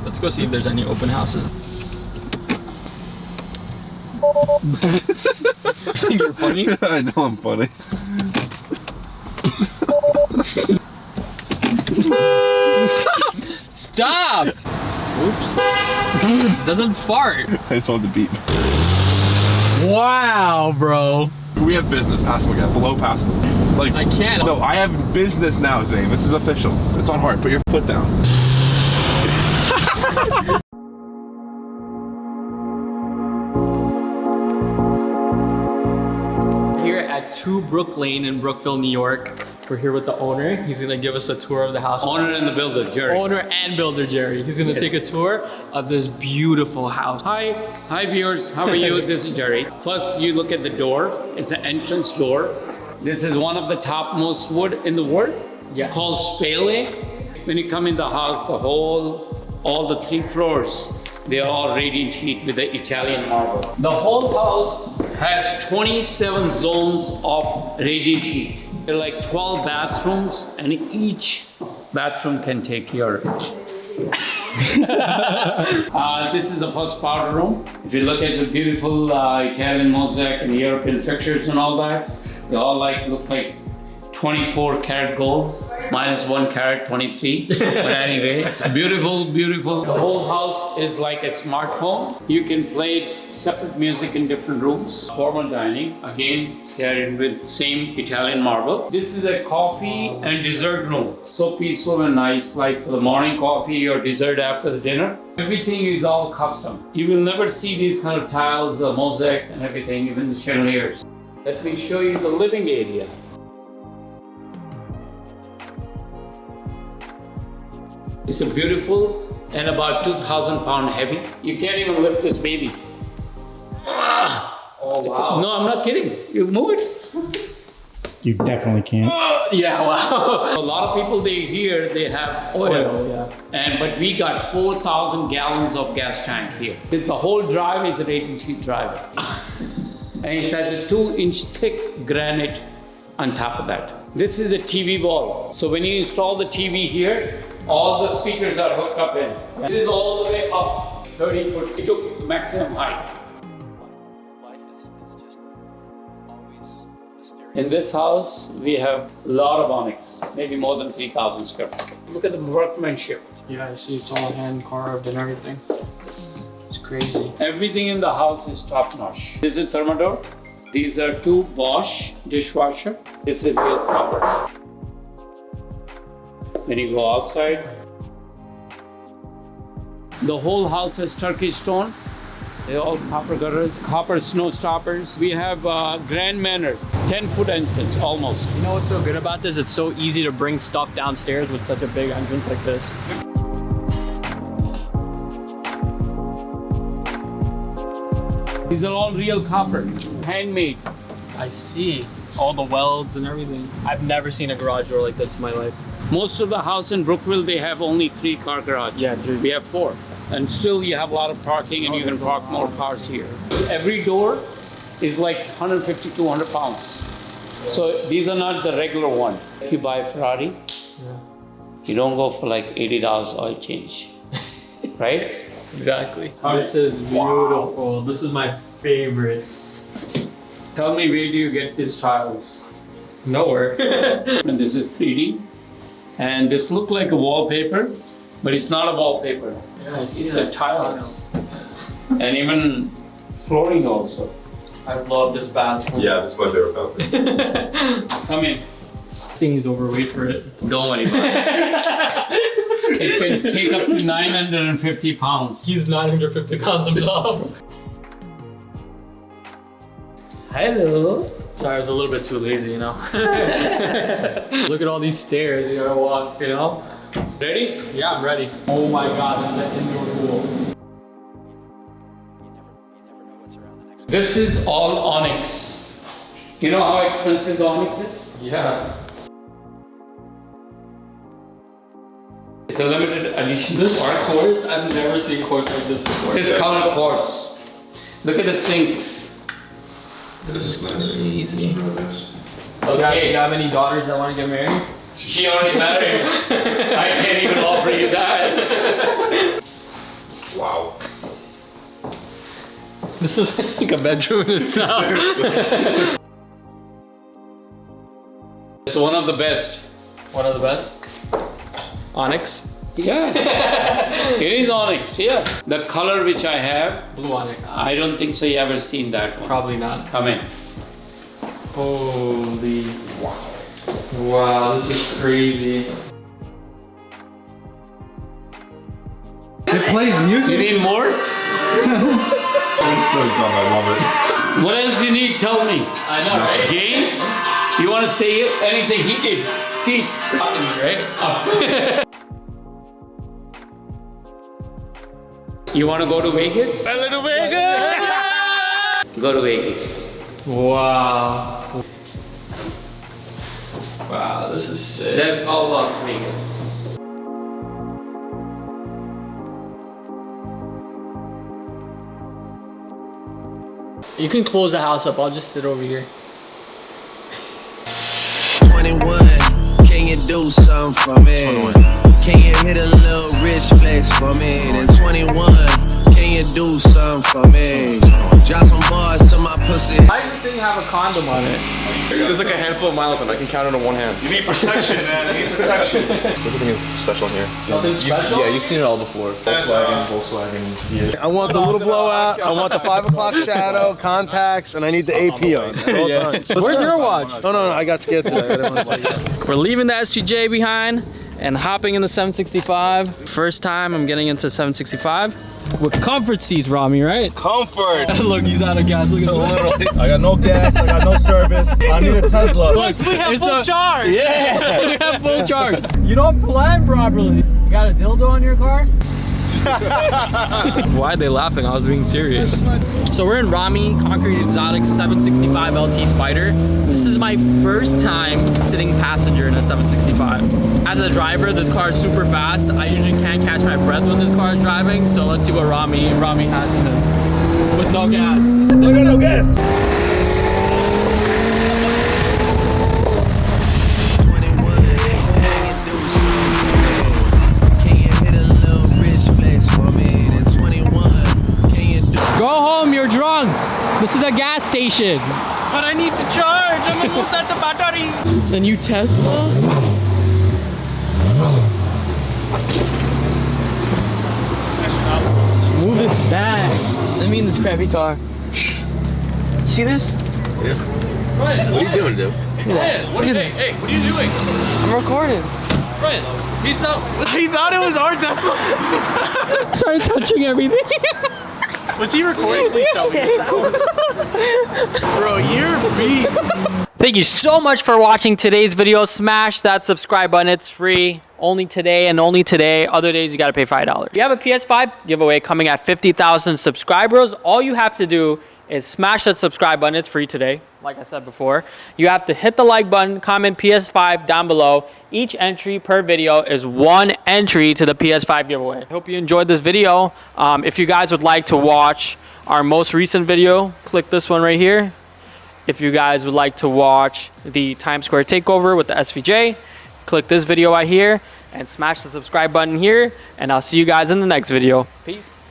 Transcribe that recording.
Let's go see if there's any open houses. You think you're funny? I know I'm funny. Stop! Oops. Doesn't fart. I just wanted to beep. Wow, bro. We have business. Pass them again. Below, pass them. Like, I can't. No, I have business now, Zain. This is official. It's on hard. Put your foot down. Here at 2 Brook Lane in Brookville, New York. We're here with the owner. He's gonna give us a tour of the house. Owner and the builder, Jerry. Owner and builder, Jerry. He's gonna take a tour of this beautiful house. Hi viewers, how are you? This is Jerry. Plus you look at the door, it's the entrance door. This is one of the topmost wood in the world, called spale. When you come in the house, all the 3 floors, they are all radiant heat with the Italian marble. The whole house has 27 zones of radiant heat. There are like 12 bathrooms, and each bathroom can take your this is the first powder room. If you look at the beautiful Italian mosaic and European fixtures and all that, they all look like 24 karat gold, minus 1 carat, 23. But anyway, it's beautiful, beautiful. The whole house is like a smart home. You can play separate music in different rooms. Formal dining, again, carried with same Italian marble. This is a coffee and dessert room. So peaceful and nice, like for the morning coffee or dessert after the dinner. Everything is all custom. You will never see these kind of tiles, mosaic and everything, even the chandeliers. Let me show you the living area. It's a beautiful and about 2,000 pound heavy. You can't even lift this baby. Oh wow. No, I'm not kidding. You move it. You definitely can't. Yeah, wow. A lot of people they have oil. But we got 4,000 gallons of gas tank here. The whole drive is a radiant heat drive. And it has a 2-inch thick granite on top of that. This is a TV wall. So when you install the TV here, all the speakers are hooked up in. This is all the way up 30 foot. It took maximum height. In this house, we have a lot of onyx, maybe more than 3,000 square feet. Look at the workmanship. Yeah, I see it's all hand carved and everything. It's crazy. Everything in the house is top notch. This is Thermador. These are 2 Bosch dishwasher. This is real copper. When you go outside, the whole house has Turkish stone. They're all copper gutters, copper snow stoppers. We have Grand Manor, 10-foot entrance almost. You know what's so good about this? It's so easy to bring stuff downstairs with such a big entrance like this. These are all real copper, handmade. I see. All the welds and everything. I've never seen a garage door like this in my life. Most of the house in Brookville, they have only 3-car garage. Yeah, 3. We have 4. And still you have a lot of parking and you can park more cars here. Every door is like 150, 200 pounds. So these are not the regular one. If you buy a Ferrari, you don't go for like $80 oil change, right? Exactly. This is beautiful. This is my favorite. Tell me, where do you get these tiles? Nowhere. And this is 3D. And this looks like a wallpaper, but it's not a wallpaper. Yeah, I see It's that. a tiles. And even flooring also. I love this bathroom. Yeah, this is my favorite bathroom. Come in. Thing's overweight for it. Don't worry about it. It can take up to 950 pounds. He's 950 pounds himself. Hello. Sorry, I was a little bit too lazy, you know. Look at all these stairs you gotta walk, you know. Ready? Yeah, I'm ready. Oh my God, there's that indoor pool. This is all onyx. You know how expensive the onyx is? Yeah. It's a limited edition. This quartz, I've never seen quartz like this before. This color quartz. Look at the sinks. This is nice. Easy. Okay. You have any daughters that want to get married? She already married. I can't even offer you that. This is like a bedroom in itself. It's one of the best. One of the best. Onyx. Yeah. It is onyx, yeah. The color which I have, Blue onyx. I don't think so you ever seen that one. Probably not. Come in. Holy. Wow, this is crazy. It plays You music. need more? It's so dumb, I love it. What else you need? Tell me. I know, right? Jane, you want to stay here? Anything he can. See. Talking to me, right? You want to go to Vegas? A little Vegas! Go to Vegas. Wow. Wow, this is sick. That's all Las Vegas. You can close the house up. I'll just sit over here. 21, can you do something for me? 21. Can you hit a little rich flex for me? Then 21, can you do something for me? Drop some bars to my pussy. Why does this thing have a condom on it? There's like a handful of miles on it. I can count it on one hand. You need protection, man. You need protection. There's nothing special here. Nothing special? Yeah, you've seen it all before. Volkswagen, Fiat. I want the little blowout, I want the 5 o'clock shadow, contacts, and I need the AP on at all times. Where's your watch? No, I got scared today. I didn't want to take it. We're leaving the SVJ behind and hopping in the 765. First time I'm getting into 765. With comfort seats, Rami, right? Comfort. Look, he's out of gas. Look at Literally. I got no gas. I got no service. I need a Tesla. Look, we have full charge. Yeah. We have full charge. You don't plan properly. You got a dildo on your car? Why are they laughing? I was being serious. So we're in Rami Concrete Exotic 765 LT Spider. This is my first time sitting passenger in a 765. As a driver, this car is super fast. I usually can't catch my breath when this car is driving. So let's see what Rami has in it. With no gas. I got no gas. 21, can you do something for me? Can you hit a little rich flex for me? Then 21, can you do? Go home, you're drunk. This is a gas station. But I need to charge. I'm almost at the battery. The new Tesla? Move this bag. I mean this crappy car. See this? What are you doing, dude? Hey, what are you doing? I'm recording. Brian, he's not. He thought it was our Tesla. Started touching everything. Was he recording? Please tell me. Bro, you're beat. Thank you so much for watching today's video. Smash that subscribe button. It's free. Only today and only today. Other days you gotta pay $5. We have a PS5 giveaway coming at 50,000 subscribers. All you have to do is smash that subscribe button. It's free today, like I said before. You have to hit the like button, comment PS5 down below. Each entry per video is one entry to the PS5 giveaway. I hope you enjoyed this video. If you guys would like to watch our most recent video, click this one right here. If you guys would like to watch the Times Square takeover with the SVJ, click this video right here and smash the subscribe button here. And I'll see you guys in the next video. Peace.